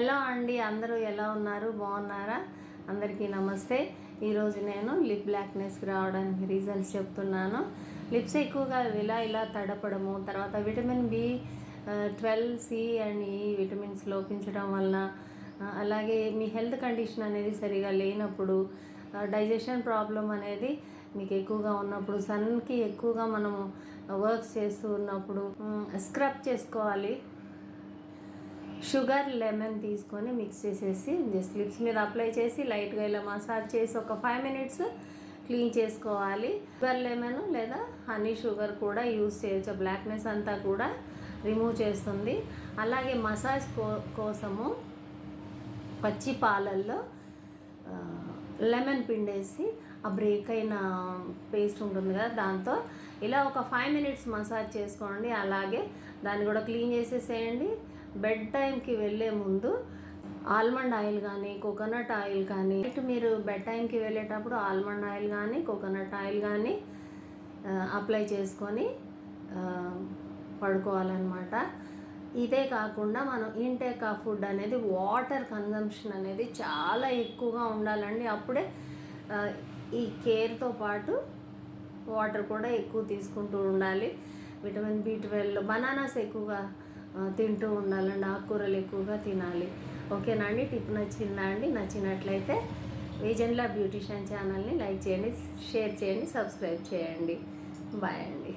Hello అండి, అందరూ ఎలా ఉన్నారు? బాగున్నారా? అందరికీ నమస్తే. ఈరోజు నేను లిప్ బ్లాక్నెస్కి రావడానికి రీజన్స్ చెప్తున్నాను. లిప్స్ ఎక్కువగా ఇలా తడపడము, తర్వాత విటమిన్ B12C అండ్ ఈ విటమిన్స్ లోపించడం వలన, అలాగే మీ హెల్త్ కండిషన్ అనేది సరిగా లేనప్పుడు, డైజెషన్ ప్రాబ్లం అనేది మీకు ఎక్కువగా ఉన్నప్పుడు, సన్కి ఎక్కువగా మనము వర్క్స్ చేస్తూ ఉన్నప్పుడు స్క్రబ్ చేసుకోవాలి. షుగర్ లెమన్ తీసుకొని మిక్స్ చేసేసి జస్ట్ లిప్స్ మీద అప్లై చేసి లైట్గా ఇలా మసాజ్ చేసి ఒక 5 minutes క్లీన్ చేసుకోవాలి. షుగర్ లెమన్ లేదా హనీ షుగర్ కూడా యూస్ చేయొచ్చు. బ్లాక్నెస్ అంతా కూడా రిమూవ్ చేస్తుంది. అలాగే మసాజ్ కోసము పచ్చి పాలల్లో లెమన్ పిండేసి ఆ బ్రేక్ అయిన పేస్ట్ ఉంటుంది కదా, దాంతో ఇలా ఒక 5 minutes మసాజ్ చేసుకోండి. అలాగే దాన్ని కూడా క్లీన్ చేసేసేయండి. బెడ్ టైంకి వెళ్ళే ముందు ఆల్మండ్ ఆయిల్ కానీ కోకోనట్ ఆయిల్ కానీ, మీరు బెడ్ టైంకి వెళ్ళేటప్పుడు ఆల్మండ్ ఆయిల్ కానీ కోకోనట్ ఆయిల్ కానీ అప్లై చేసుకొని పడుకోవాలన్నమాట. ఇదే కాకుండా మనం ఇంటేక్ ఆఫ్ ఫుడ్ అనేది, వాటర్ కన్జంప్షన్ అనేది చాలా ఎక్కువగా ఉండాలండి. అప్పుడే ఈ కేర్తో పాటు వాటర్ కూడా ఎక్కువ తీసుకుంటూ ఉండాలి. విటమిన్ B12, బనానాస్ ఎక్కువగా తింటూ ఉండాలండి. ఆకుకూరలు ఎక్కువగా తినాలి. ఓకేనా అండి? టిప్ నచ్చిందా అండి? నచ్చినట్లయితే విజన్లా బ్యూటిషియన్ ఛానల్ని లైక్ చేయండి, షేర్ చేయండి, సబ్స్క్రైబ్ చేయండి. బాయ్ అండి.